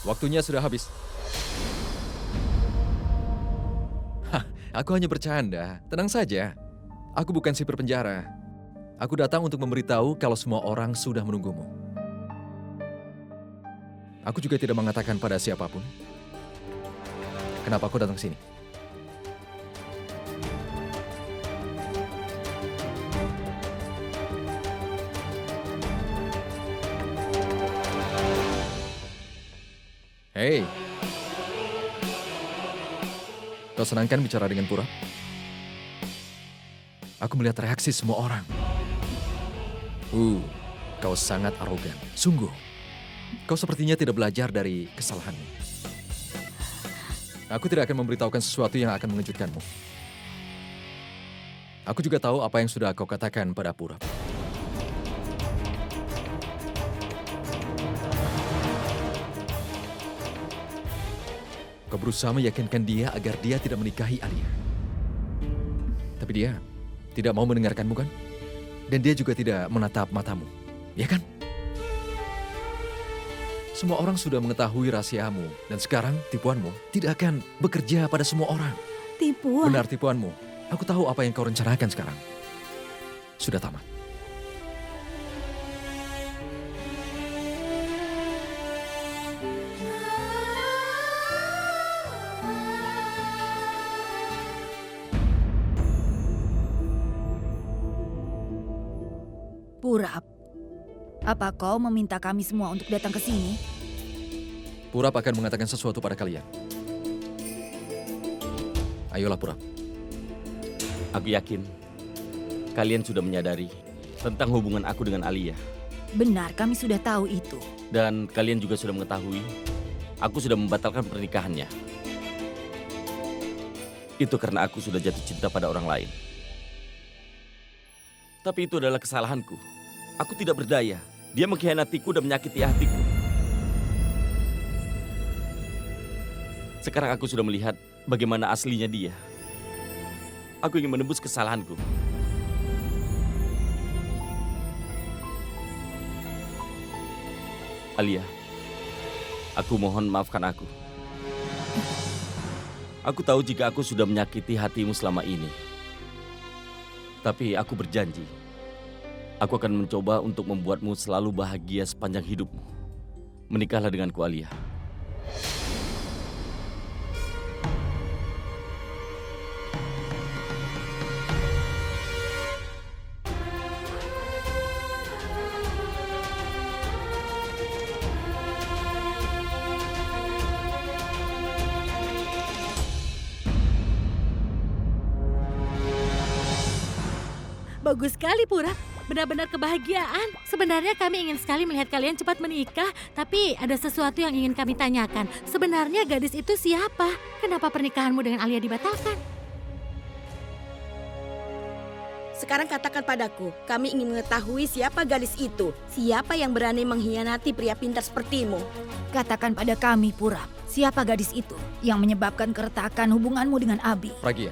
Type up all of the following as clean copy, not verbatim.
Waktunya sudah habis. Hah, aku hanya bercanda. Tenang saja. Aku bukan sipir penjara. Aku datang untuk memberitahu kalau semua orang sudah menunggumu. Aku juga tidak mengatakan pada siapapun. Kenapa aku datang ke sini? Hei, kau senang kan bicara dengan Purap? Aku melihat reaksi semua orang. Kau sangat arogan. Sungguh, kau sepertinya tidak belajar dari kesalahanmu. Aku tidak akan memberitahukan sesuatu yang akan mengejutkanmu. Aku juga tahu apa yang sudah kau katakan pada Purap. Kau berusaha meyakinkan dia agar dia tidak menikahi Alia. Tapi dia tidak mau mendengarkanmu kan? Dan dia juga tidak menatap matamu, ya kan? Semua orang sudah mengetahui rahasiamu, dan sekarang tipuanmu tidak akan bekerja pada semua orang. Tipuan? Benar tipuanmu. Aku tahu apa yang kau rencanakan sekarang. Sudah tamat. Purap, apa kau meminta kami semua untuk datang ke sini? Purap akan mengatakan sesuatu pada kalian. Ayolah Purap. Aku yakin kalian sudah menyadari tentang hubungan aku dengan Alia. Benar, kami sudah tahu itu. Dan kalian juga sudah mengetahui aku sudah membatalkan pernikahannya. Itu karena aku sudah jatuh cinta pada orang lain. Tapi itu adalah kesalahanku. Aku tidak berdaya. Dia mengkhianatiku dan menyakiti hatiku. Sekarang aku sudah melihat bagaimana aslinya dia. Aku ingin menebus kesalahanku. Alia, aku mohon maafkan aku. Aku tahu jika aku sudah menyakiti hatimu selama ini. Tapi aku berjanji, aku akan mencoba untuk membuatmu selalu bahagia sepanjang hidupmu. Menikahlah denganku, Alia. Bagus sekali, Purap. Benar-benar kebahagiaan. Sebenarnya kami ingin sekali melihat kalian cepat menikah, tapi ada sesuatu yang ingin kami tanyakan. Sebenarnya gadis itu siapa? Kenapa pernikahanmu dengan Alia dibatalkan? Sekarang katakan padaku, kami ingin mengetahui siapa gadis itu. Siapa yang berani mengkhianati pria pintar sepertimu? Katakan pada kami, Purap, siapa gadis itu yang menyebabkan keretakan hubunganmu dengan Abi? Pragia.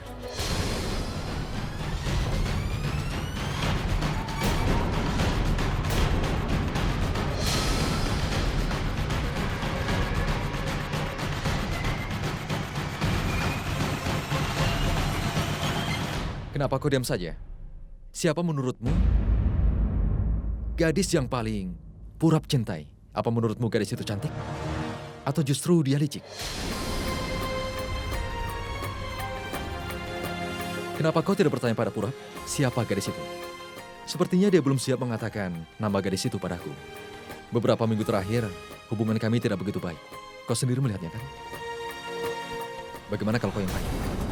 Kenapa kau diam saja? Siapa menurutmu gadis yang paling Purap cintai? Apa menurutmu gadis itu cantik? Atau justru dia licik? Kenapa kau tidak bertanya pada Purap, siapa gadis itu? Sepertinya dia belum siap mengatakan nama gadis itu padaku. Beberapa minggu terakhir, hubungan kami tidak begitu baik. Kau sendiri melihatnya kan? Bagaimana kalau kau yang tanya?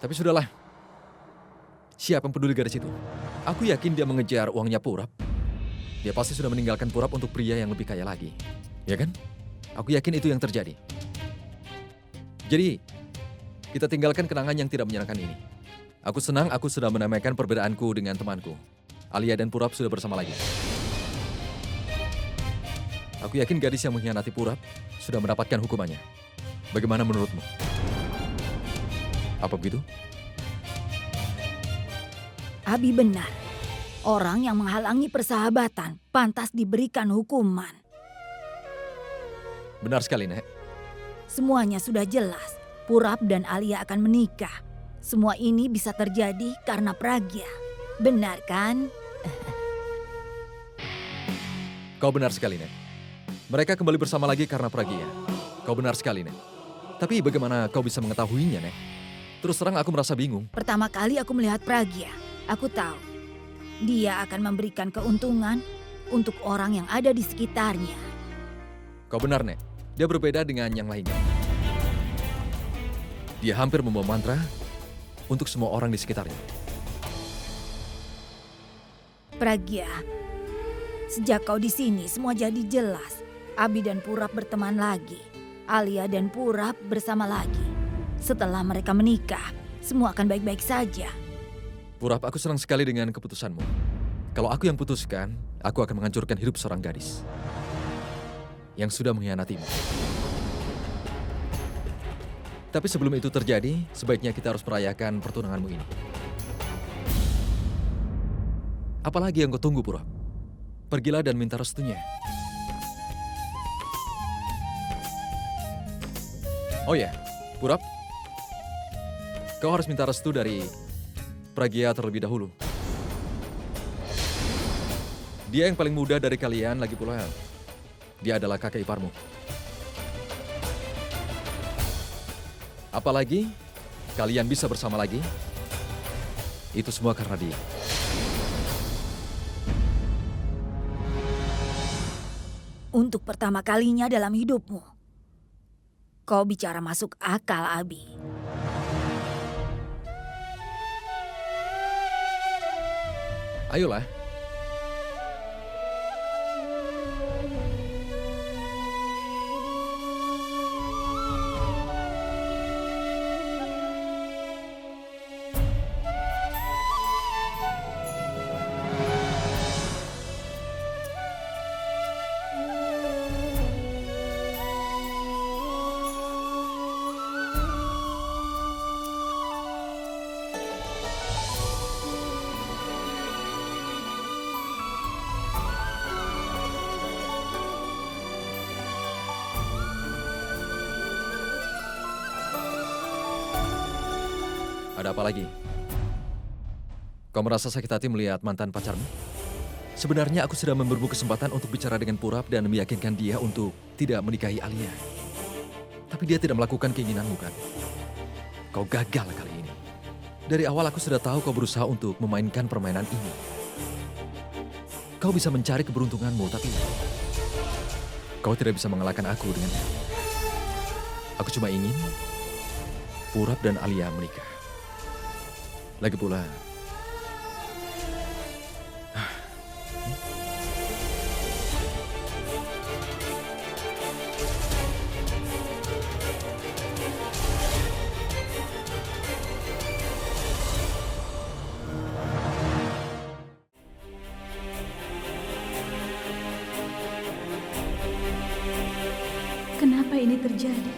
Tapi sudahlah. Siapa yang peduli gadis itu? Aku yakin dia mengejar uangnya Purap. Dia pasti sudah meninggalkan Purap untuk pria yang lebih kaya lagi. Ya kan? Aku yakin itu yang terjadi. Jadi, kita tinggalkan kenangan yang tidak menyenangkan ini. Aku senang aku sudah menamaikan perbedaanku dengan temanku. Alia dan Purap sudah bersama lagi. Aku yakin gadis yang mengkhianati Purap sudah mendapatkan hukumannya. Bagaimana menurutmu? Apa begitu? Abi benar. Orang yang menghalangi persahabatan pantas diberikan hukuman. Benar sekali, Nek. Semuanya sudah jelas. Purap dan Alia akan menikah. Semua ini bisa terjadi karena Pragya. Benar kan? Kau benar sekali, Nek. Mereka kembali bersama lagi karena Pragya. Kau benar sekali, Nek. Tapi bagaimana kau bisa mengetahuinya, Nek? Terus terang aku merasa bingung. Pertama kali aku melihat Pragya, aku tahu dia akan memberikan keuntungan untuk orang yang ada di sekitarnya. Kau benar, Nek. Dia berbeda dengan yang lainnya. Dia hampir membawa mantra untuk semua orang di sekitarnya. Pragya, sejak kau di sini semua jadi jelas. Abi dan Purap berteman lagi. Alia dan Purap bersama lagi. Setelah mereka menikah, semua akan baik-baik saja. Purap, aku senang sekali dengan keputusanmu. Kalau aku yang putuskan, aku akan menghancurkan hidup seorang gadis yang sudah mengkhianatimu. Tapi sebelum itu terjadi, sebaiknya kita harus merayakan pertunanganmu ini. Apalagi yang kau tunggu, Purap? Pergilah dan minta restunya. Oh ya, Purap. Kau harus minta restu dari Pragya terlebih dahulu. Dia yang paling muda dari kalian, lagi pula dia adalah kakak iparmu. Apalagi kalian bisa bersama lagi, itu semua karena dia. Untuk pertama kalinya dalam hidupmu, kau bicara masuk akal, Abi. Ayolah. Ada apa lagi? Kau merasa sakit hati melihat mantan pacarmu? Sebenarnya aku sudah memberimu kesempatan untuk bicara dengan Purap dan meyakinkan dia untuk tidak menikahi Alia. Tapi dia tidak melakukan keinginanmu, kan? Kau gagal kali ini. Dari awal aku sudah tahu kau berusaha untuk memainkan permainan ini. Kau bisa mencari keberuntunganmu, tapi kau tidak bisa mengalahkan aku dengan aku cuma ingin Purap dan Alia menikah. Lagi pula, Kenapa ini terjadi?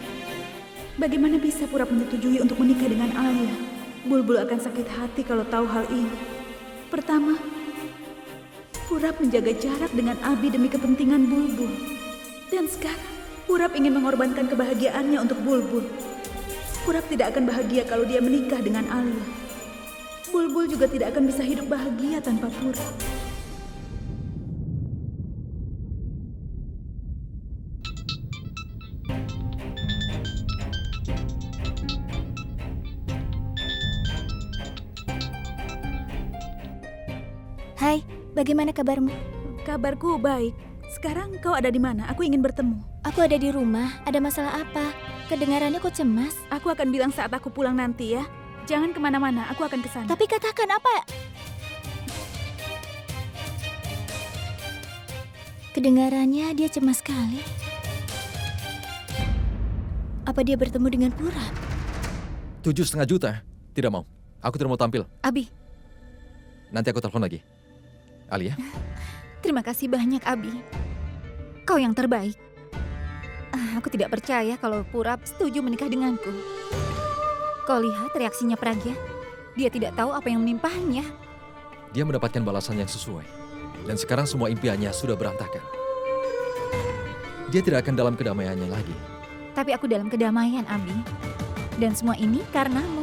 Bagaimana bisa Purap menyetujui untuk menikah dengan Alia? Bulbul akan sakit hati kalau tahu hal ini. Pertama, Purap menjaga jarak dengan Abi demi kepentingan Bulbul. Dan sekarang, Purap ingin mengorbankan kebahagiaannya untuk Bulbul. Purap tidak akan bahagia kalau dia menikah dengan Alia. Bulbul juga tidak akan bisa hidup bahagia tanpa Purap. Hai, bagaimana kabarmu? Kabarku baik. Sekarang kau ada di mana? Aku ingin bertemu. Aku ada di rumah. Ada masalah apa? Kedengarannya kok cemas. Aku akan bilang saat aku pulang nanti ya. Jangan kemana-mana, aku akan ke sana. Tapi katakan apa? Kedengarannya dia cemas sekali. Apa dia bertemu dengan Purap? 7,5 juta. Tidak mau. Aku tidak mau tampil. Abi, Nanti aku telepon lagi. Alia? terima kasih banyak, Abi. Kau yang terbaik. Aku tidak percaya kalau Purap setuju menikah denganku. Kau lihat reaksinya Pragya. Dia tidak tahu apa yang menimpahnya. Dia mendapatkan balasan yang sesuai. Dan sekarang semua impiannya sudah berantakan. Dia tidak akan dalam kedamaiannya lagi. Tapi aku dalam kedamaian, Abi. Dan semua ini karenamu.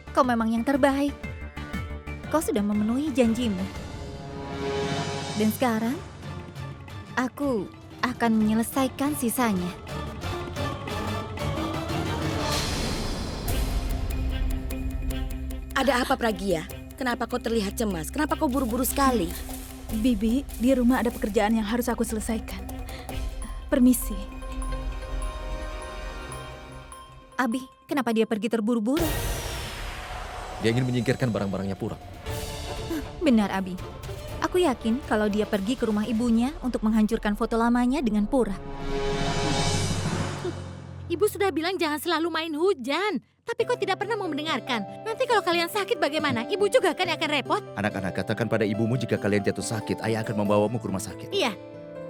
Kau memang yang terbaik. Kau sudah memenuhi janjimu. Dan sekarang, aku akan menyelesaikan sisanya. Ada apa Pragya? Kenapa kau terlihat cemas? Kenapa kau buru-buru sekali? Bibi, di rumah ada pekerjaan yang harus aku selesaikan. Permisi. Abi, kenapa dia pergi terburu-buru? Dia ingin menyingkirkan barang-barangnya Purap. Benar, Abi. Aku yakin kalau dia pergi ke rumah ibunya untuk menghancurkan foto lamanya dengan Purap. Ibu sudah bilang jangan selalu main hujan. Tapi kau tidak pernah mau mendengarkan. Nanti kalau kalian sakit bagaimana? Ibu juga kan yang akan repot. Anak-anak, katakan pada ibumu jika kalian jatuh sakit, ayah akan membawamu ke rumah sakit. Iya,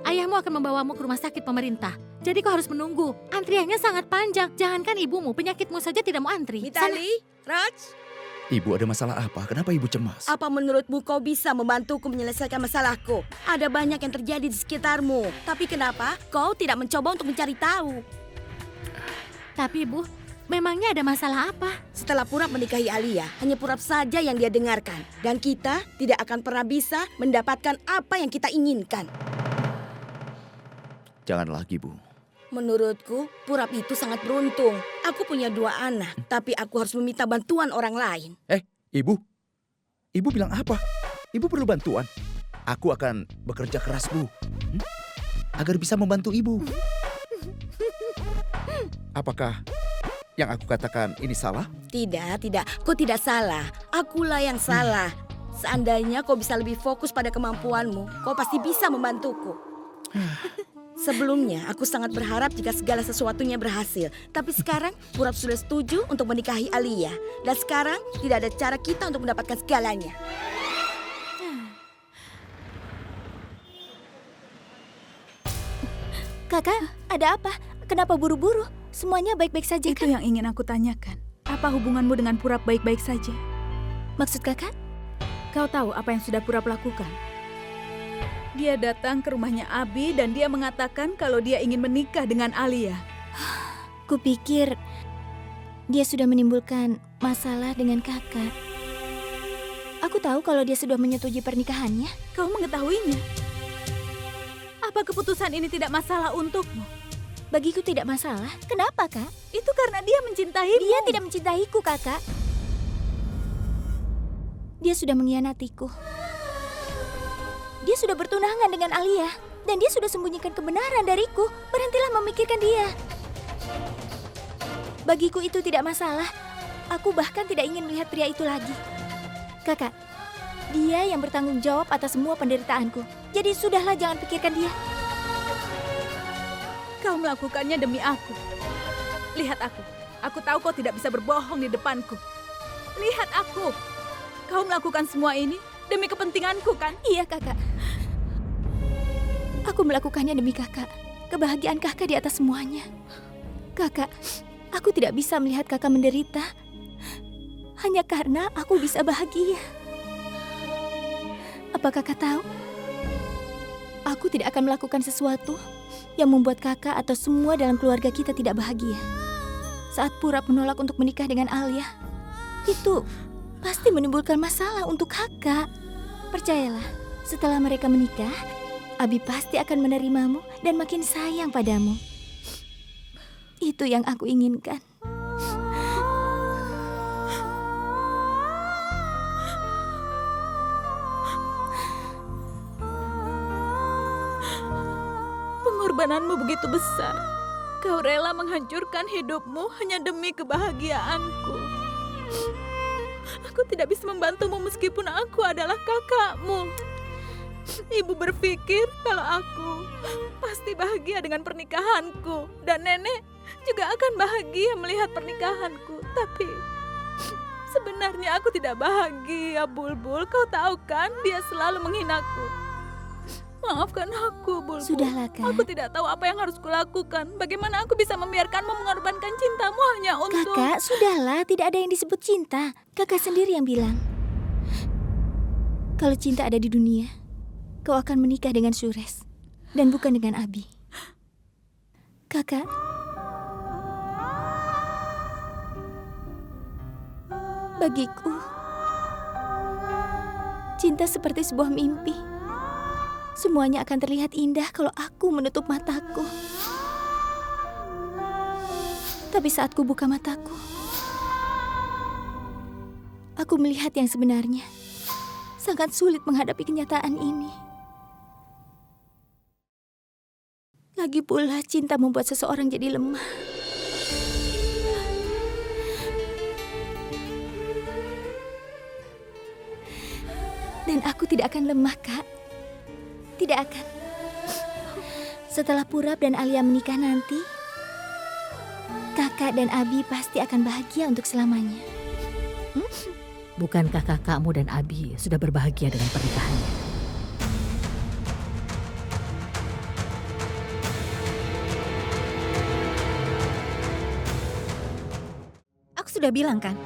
ayahmu akan membawamu ke rumah sakit pemerintah. Jadi kau harus menunggu. Antriannya sangat panjang. Jangankan ibumu, penyakitmu saja tidak mau antri. Mitali, Raj, Ibu ada masalah apa? Kenapa ibu cemas? apa menurutmu kau bisa membantuku menyelesaikan masalahku? Ada banyak yang terjadi di sekitarmu. Tapi kenapa kau tidak mencoba untuk mencari tahu? Tapi ibu, memangnya ada masalah apa? Setelah Purap menikahi Alia, hanya Purap saja yang dia dengarkan. Dan kita tidak akan pernah bisa mendapatkan apa yang kita inginkan. Jangan lagi, Bu. Menurutku, Purap itu sangat beruntung. Aku punya 2 anak, tapi aku harus meminta bantuan orang lain. Ibu? Ibu bilang apa? Ibu perlu bantuan. Aku akan bekerja keras, Bu. Agar bisa membantu ibu. Apakah yang aku katakan ini salah? Tidak. Kau tidak salah. Akulah yang salah. Seandainya kau bisa lebih fokus pada kemampuanmu, kau pasti bisa membantuku. Sebelumnya, aku sangat berharap jika segala sesuatunya berhasil. Tapi sekarang, Purap sudah setuju untuk menikahi Alia. Dan sekarang, tidak ada cara kita untuk mendapatkan segalanya. Kakak, ada apa? Kenapa buru-buru? Semuanya baik-baik saja Itu kan? yang ingin aku tanyakan. Apa hubunganmu dengan Purap baik-baik saja? Maksud kakak? Kau tahu apa yang sudah Purap lakukan? Dia datang ke rumahnya Abi dan dia mengatakan kalau dia ingin menikah dengan Alia. Kupikir dia sudah menimbulkan masalah dengan kakak. Aku tahu kalau dia sudah menyetujui pernikahannya. Kau mengetahuinya? Apa keputusan ini tidak masalah untukmu? Bagiku tidak masalah. Kenapa, Kak? Itu karena dia mencintaimu. Dia tidak mencintaiku, Kakak. Dia sudah mengkhianatiku. Dia sudah bertunangan dengan Alia. Dan dia sudah sembunyikan kebenaran dariku. Berhentilah memikirkan dia. Bagiku itu tidak masalah. Aku bahkan tidak ingin melihat pria itu lagi. Kakak, dia yang bertanggung jawab atas semua penderitaanku. Jadi sudahlah, jangan pikirkan dia. Kau melakukannya demi aku. Lihat aku. Aku tahu kau tidak bisa berbohong di depanku. Lihat aku. Kau melakukan semua ini demi kepentinganku, kan? Iya, Kakak. Aku melakukannya demi kakak. Kebahagiaan kakak di atas semuanya. Kakak, aku tidak bisa melihat kakak menderita. Hanya karena aku bisa bahagia. Apa kakak tahu? Aku tidak akan melakukan sesuatu yang membuat kakak atau semua dalam keluarga kita tidak bahagia. Saat Purap menolak untuk menikah dengan Alia, itu pasti menimbulkan masalah untuk kakak. Percayalah, setelah mereka menikah, Abi pasti akan menerimamu dan makin sayang padamu. Itu yang aku inginkan. Pengorbananmu begitu besar. Kau rela menghancurkan hidupmu hanya demi kebahagiaanku. Aku tidak bisa membantumu meskipun aku adalah kakakmu. Ibu berpikir kalau aku pasti bahagia dengan pernikahanku. Dan nenek juga akan bahagia melihat pernikahanku. Tapi sebenarnya aku tidak bahagia, Bulbul. Kau tahu kan, dia selalu menghinaku. Maafkan aku, Bulbul. Sudahlah, Kak. Aku tidak tahu apa yang harus kulakukan. Bagaimana aku bisa membiarkanmu mengorbankan cintamu hanya untuk... Kakak, sudahlah, tidak ada yang disebut cinta. Kakak sendiri yang bilang. Kalau cinta ada di dunia, kau akan menikah dengan Sures dan bukan dengan Abi. Kakak, bagiku, cinta seperti sebuah mimpi. Semuanya akan terlihat indah kalau aku menutup mataku. Tapi saat ku buka mataku, aku melihat yang sebenarnya. Sangat sulit menghadapi kenyataan ini. Lagi pula cinta membuat seseorang jadi lemah. Dan aku tidak akan lemah, Kak. Tidak akan. Setelah Purap dan Alia menikah nanti, Kakak dan Abi pasti akan bahagia untuk selamanya. Bukankah kakakmu dan Abi sudah berbahagia dengan pernikahannya? Aku sudah bilang kan,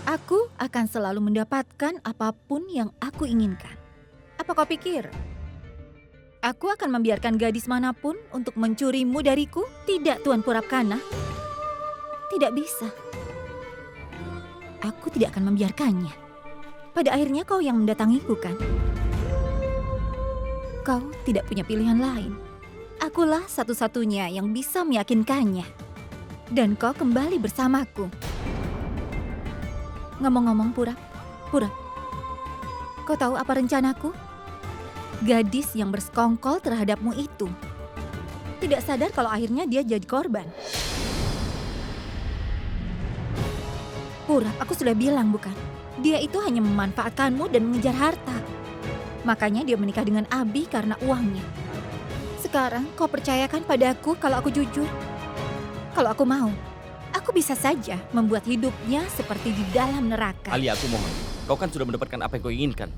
aku akan selalu mendapatkan apapun yang aku inginkan. Apa kau pikir? Aku akan membiarkan gadis manapun untuk mencurimu dariku? Tidak, Tuan Purapkana. Tidak bisa. Aku tidak akan membiarkannya. Pada akhirnya kau yang mendatangiku, kan? Kau tidak punya pilihan lain. Akulah satu-satunya yang bisa meyakinkannya. Dan kau kembali bersamaku. Ngomong-ngomong, Purap. Kau tahu apa rencanaku? Gadis yang bersekongkol terhadapmu itu tidak sadar kalau akhirnya dia jadi korban. Purap, aku sudah bilang bukan? Dia itu hanya memanfaatkanmu dan mengejar harta. Makanya dia menikah dengan Abi karena uangnya. Sekarang kau percayakan padaku kalau aku jujur. Kalau aku mau, aku bisa saja membuat hidupnya seperti di dalam neraka. Alia, aku mohon. Kau kan sudah mendapatkan apa yang kau inginkan.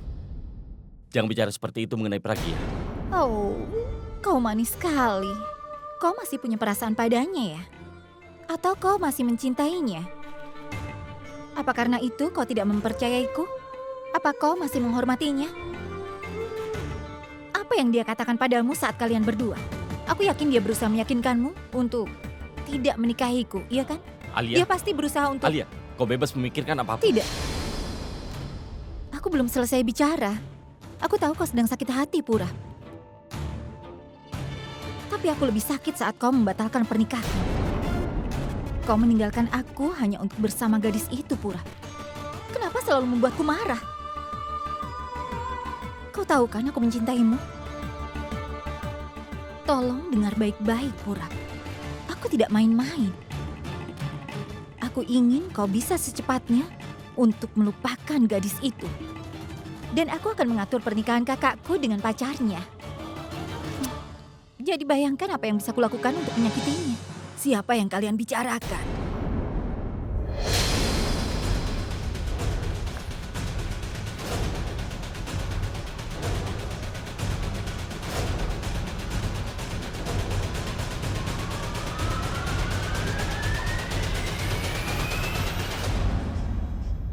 Jangan bicara seperti itu mengenai Pragya. Oh, kau manis sekali. Kau masih punya perasaan padanya ya? Atau kau masih mencintainya? Apa karena itu kau tidak mempercayaiku? Apa kau masih menghormatinya? Apa yang dia katakan padamu saat kalian berdua? Aku yakin dia berusaha meyakinkanmu untuk tidak menikahiku, iya kan? Alia, Dia pasti berusaha untuk... Alia, kau bebas memikirkan apa-apa. Tidak. Aku belum selesai bicara. Aku tahu kau sedang sakit hati, Pura. Tapi aku lebih sakit saat kau membatalkan pernikahan. Kau meninggalkan aku hanya untuk bersama gadis itu, Pura. Kenapa selalu membuatku marah? Kau tahu kan aku mencintaimu? Tolong dengar baik-baik, Pura. Aku tidak main-main. Aku ingin kau bisa secepatnya untuk melupakan gadis itu. Dan aku akan mengatur pernikahan kakakku dengan pacarnya. Jadi bayangkan apa yang bisa kulakukan untuk menyakitinya. Siapa yang kalian bicarakan?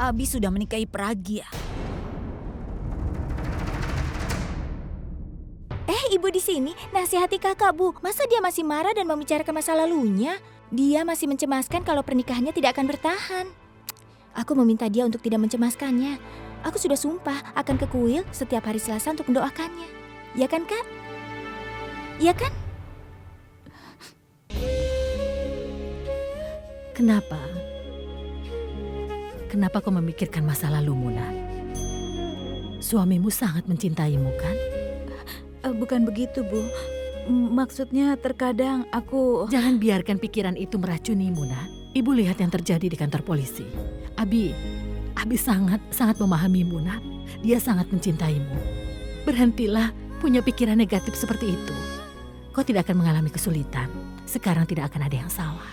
Abi sudah menikahi Pragya. Ibu di sini, nasihati kakak, Bu. Masa dia masih marah dan membicarakan masa lalunya? Dia masih mencemaskan kalau pernikahannya tidak akan bertahan. Aku meminta dia untuk tidak mencemaskannya. Aku sudah sumpah akan ke kuil setiap hari Selasa untuk mendoakannya. Ya kan, Kak? Ya kan? Kenapa? Kenapa kau memikirkan masa lalumu, Nak? Suamimu sangat mencintaimu, kan? Bukan begitu, Bu. Maksudnya terkadang aku... Jangan biarkan pikiran itu meracunimu, Nak. Ibu lihat yang terjadi di kantor polisi. Abi sangat memahamimu, Nak. Dia sangat mencintaimu. Berhentilah punya pikiran negatif seperti itu. Kau tidak akan mengalami kesulitan. Sekarang tidak akan ada yang salah.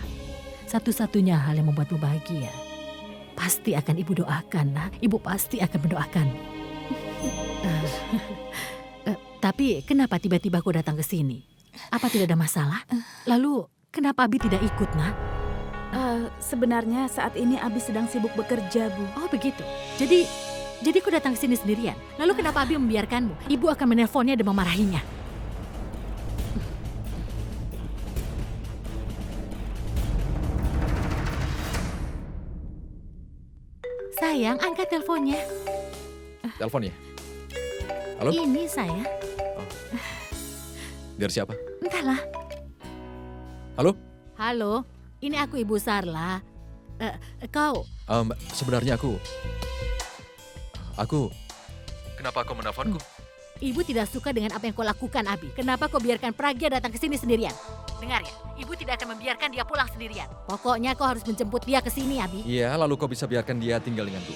Satu-satunya hal yang membuatmu bahagia, pasti akan Ibu doakan, Nak. Ibu pasti akan mendoakan. Tapi kenapa tiba-tiba kau datang ke sini? Apa tidak ada masalah? Lalu kenapa Abi tidak ikut, nak? Sebenarnya saat ini Abi sedang sibuk bekerja, Bu. Oh begitu. Jadi kau datang ke sini sendirian. Lalu kenapa Abi membiarkanmu? Ibu akan menelponnya dan memarahinya. Sayang, angkat teleponnya. Telepon ya? Halo? Ini saya. Dari siapa? Entahlah. Halo? Halo, ini aku Ibu Sarla. Kau, Sebenarnya aku... Kenapa kau menelponku? Ibu tidak suka dengan apa yang kau lakukan, Abi. Kenapa kau biarkan Pragya datang ke sini sendirian? Dengar ya, Ibu tidak akan membiarkan dia pulang sendirian. Pokoknya kau harus menjemput dia ke sini, Abi. Iya, lalu kau bisa biarkan dia tinggal denganku.